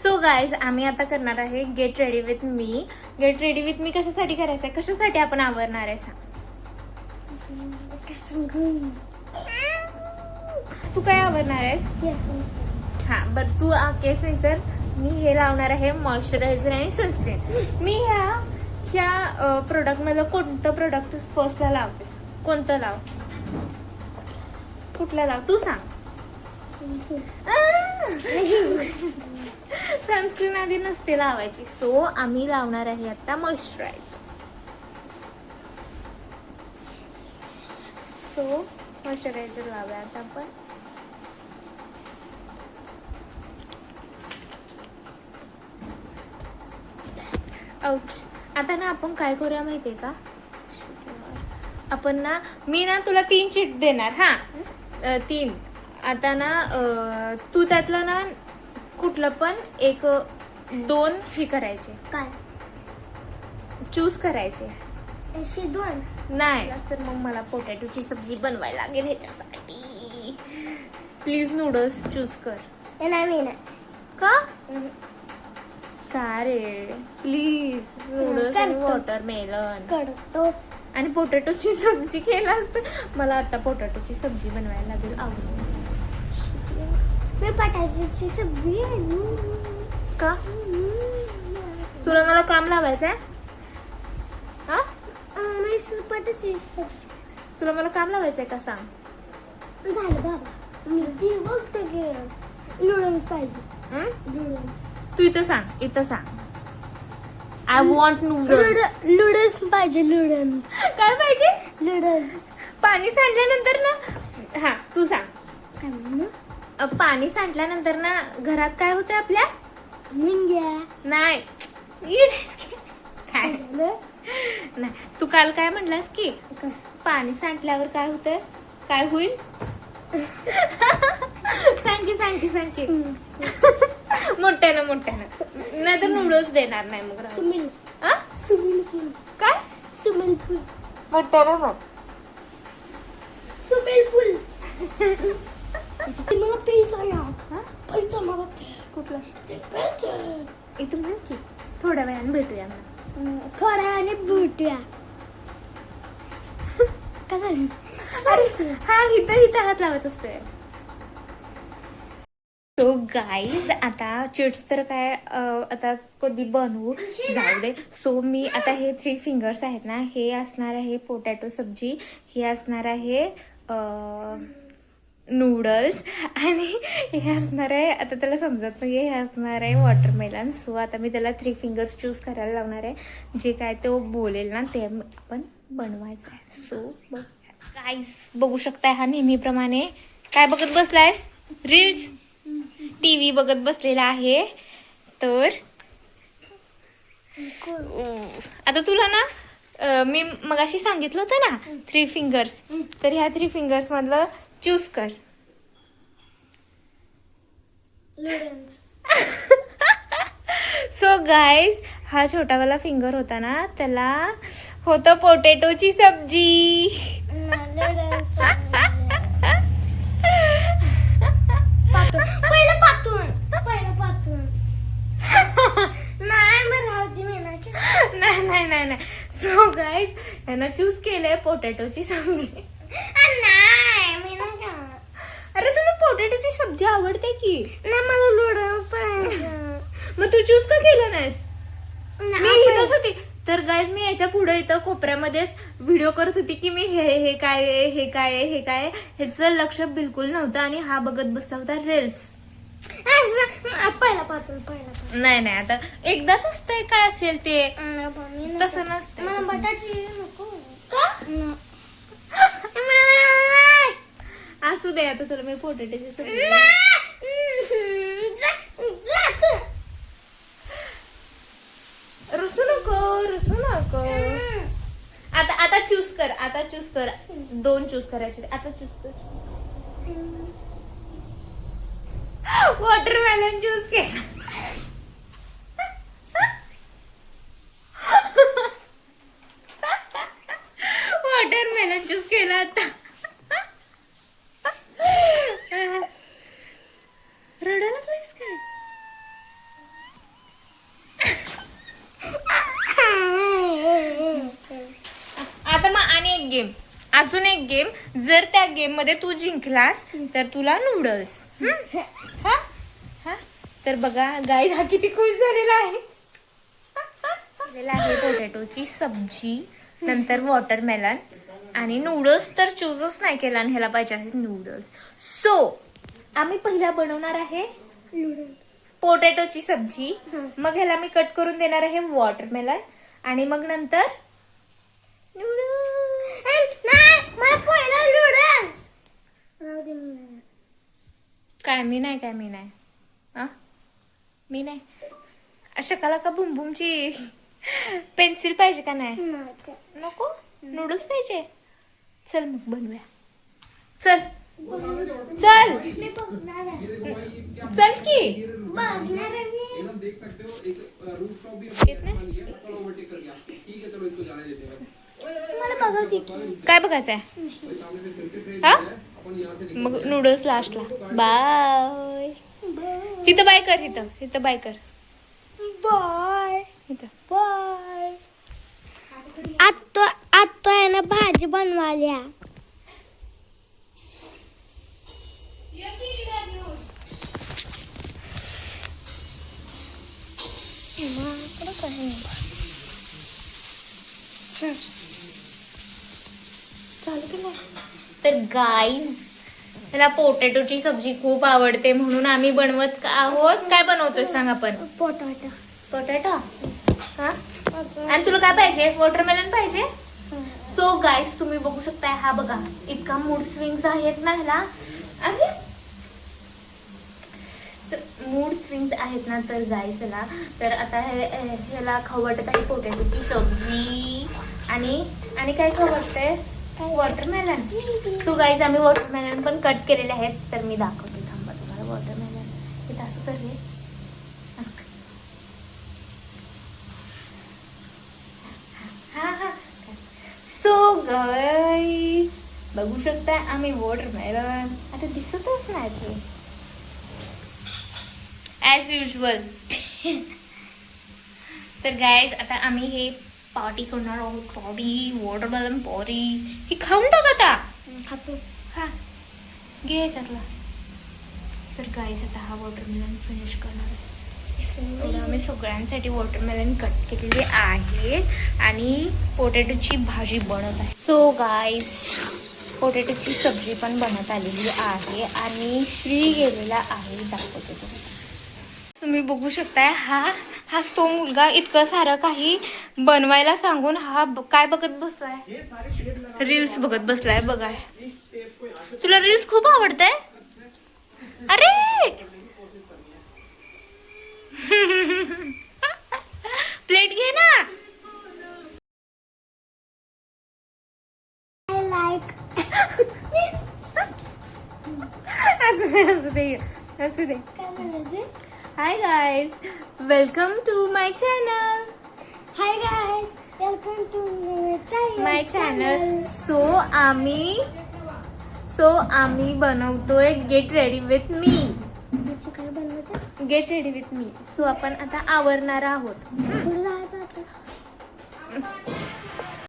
So guys आम्ही आता करणार आहे gate ready with me. Gate ready with मी कशासाठी करायचं आहे, कशासाठी आपण आवरणार आहे सांग. तू काय आवरणार आहेस? हा बरं, तू केस विंचर. मी हे लावणार आहे मॉइश्चरायझर आणि सनस्क्रीन. मी ह्या प्रोडक्ट मध्ये कोणतं प्रोडक्ट फर्स्टला लावतेस? कोणतं लाव? कुठलं लाव तू सांग. सनस्क्रीन आधी नसते लावायची. सो आम्ही लावणार आहे आता मॉइश्चरायझर. सो मॉइश्चरायझर लावूया आता आपण. आता ना आपण काय करूया माहितीये का, आपण ना मी ना तुला 3 शीट देणार. हा 3. आता ना तू त्यातलं ना कुठलं पण 1-2 हे करायचे. काय चूज करायचे. अशी 2 नाही तर मग मला पोटॅटोची सब्जी बनवायला लागेल. ह्याच्यासाठी प्लीज नूडल्स चूज कर. नाही का रे प्लीज नूडल्स आणि वॉटरमेलन करतो. आणि पोटॅटोची सब्जी केला असतं. मला आता पोटॅटोची सब्जी बनवायला लागेल. आवडते मी बटाट्याची सब्जी का? तुला मला काम लावायचं आहे? हा बटाट्याची सब्जी तुला मला काम लावायचं आहे का सांग. झालं बाबा. मी ती बघते की नूडल्स पाहिजे. नूडल्स तू इथं सांग, इथं सांग. I want noodles. नूडल्स पाहिजे. नूडल्स काय पाहिजे? नूडल्स. पाणी सांडल्यानंतर ना, हा तू सांग. काय म्हणू? पाणी सांडल्यानंतर ना घरात काय होतं आपल्या? मुंग्या. नाही काय नाही. तू काल काय म्हणलास की पाणी सांडल्यावर काय होतं? काय होईल? सांग की मोठ्यानं नाही तर नूडल्स देणार नाही मग. सुमिल. हा सुमिल फुल. काय? सुमिल फुल. मोठ्यानं मग सुमिल फुल. मला पेचा या. पेचा मला कुठला? पेचा. इथून बोल की थोड्या वेळाने भेटूया. थोड्या वेळाने भेटूया. अरे हा इथं हात लावायचा असतोय. सो गाईज आता चिट्स तर काय आता कधी बनवू जाऊ दे. सो मी आता हे 3 फिंगर्स आहेत ना, हे असणार आहे पोटॅटो सब्जी, हे असणार आहे नूडल्स आणि हे असणार आहे, आता त्याला समजत नाही, हे असणार आहे वॉटरमेलन. सो आता मी त्याला 3 फिंगर्स चूज करायला लावणार आहे. जे काय तो बोलेल ना ते आपण बनवायचं आहे. सो गाईज बघू शकताय हा नेहमीप्रमाणे काय बघत बसलायस? रील्स TV बघत बसलेला आहे. तर आता तुला ना मी मगाशी सांगितलं होतं ना 3 फिंगर्स, तर ह्या 3 फिंगर्स मधलं चूज कर. सो गाईज हा छोटावाला फिंगर होता ना, त्याला होतं पोटॅटोची सब्जी. नाही. सो गाईज यांना चूज केलंय पोटॅटोची सब्जी. अरे तुला पोटॅटोची सब्जी आवडते की? मला नूडल्स पाहिजे. मग तू चूज का केलं नाहीस? मी इथंच होती. तर गाईज मी याच्या पुढे इथं कोपऱ्यामध्येच व्हिडिओ करत होती की मी हे काय ह्याचं लक्ष बिलकुल नव्हतं आणि हा बघत बसला होता रील्स. नाही आता एकदाच असतंय काय असेल ते, तसं नसतं. बटाटे नको. असू दे आता तुला मी पोटॅटोची सब्जी. रुसू नको. आता चूज कर. 2 चूज करायचे. आता चूज कर. वॉटरमेलन चूज केला. वॉटरमेलन चूज केला आता. अजून एक गेम, जर त्या गेम मध्ये तू जिंकलास तर तुला नूडल्स. हा हा तर बघा गाईज हा किती खुश झालेला आहे. केलेला आहे पोटॅटोची सब्जी, नंतर वॉटरमेलन आणि नूडल्स तर चूजच नाही केला आणि ह्याला पाहिजे आहेत नूडल्स. सो आम्ही पहिला बनवणार आहे पोटॅटोची सब्जी, मग ह्याला मी कट करून देणार आहे वॉटरमेलन आणि मग नंतर नूडल्स. काय मी नाही आ मी नाही. अशा कला का बुमबुमची पेन्सिल पाहिजे का नाही? नको नूडल्स पाहिजे. चल मग बनवूया. चल चल चल की येत नाहीस? काय बघायचंय? हा मग नूडल्स लास्टला. बाय. तिथं बाय कर. इथं बाय कर. बाय इथं बाय. आत्ता आहे ना भाजी बनवाल्या. तर गाईज त्याला पोटॅटोची सब्जी खूप आवडते म्हणून आम्ही बनवत आहोत. काय बनवतोय सांग आपण? पोटॅटो. हा आणि तुला काय पाहिजे? वॉटरमेलन पाहिजे. सो गाईज तुम्ही बघू शकताय, हा बघा इतका मूड स्विंग्स आहेत ना ह्याला. अरे मूड स्विंग्स आहेत ना तर गाईज ह्याला. तर आता ह्याला खाऊ वाटत आहे पोटॅटोची सब्जी आणि काय खाऊ वाटतंय? वॉटरमेलन. सो गाईज आम्ही वॉटरमेलन पण कट केलेले आहेत. तर मी दाखवते थांबा तुम्हाला वॉटरमेलन. हे असं कर रे. सो गाईज बघू शकता आम्ही वॉटरमेलन. आता दिसतच नाही ते ॲज युजल. तर गाईज आता आम्ही हे पार्टी करणार आहोत. पार्टी वॉटरमेलन पॉरी. हे खाऊन टाक आता. खातो. हा घे याच्यातला. तर गाईज आता हा वॉटरमेलन फिनिश करणार आहे. तर आम्ही सगळ्यांसाठी वॉटरमेलन कट केलेले आहे आणि पोटॅटोची भाजी बनत आहे. सो गाईज पोटॅटोची सब्जी पण बनत आलेली आहे आणि श्री गेलेला आहे. दाखवते तुम्ही बघू शकताय. हाच तो मुलगा इतकं सारं काही बनवायला सांगून हा काय बघत बसलाय? रील्स बघत बसलाय. बघा तुला रील्स खूप आवडतंय. अरे प्लेट घे ना. असू दे. Hi guys welcome to my channel. Hi guys welcome to my channel. So आम्ही बनवतोय गेट रेडी विथ मी. काय बनवायचं? Get ready with me. So आपण आता आवरणार आहोत. कुठे जायचं आता?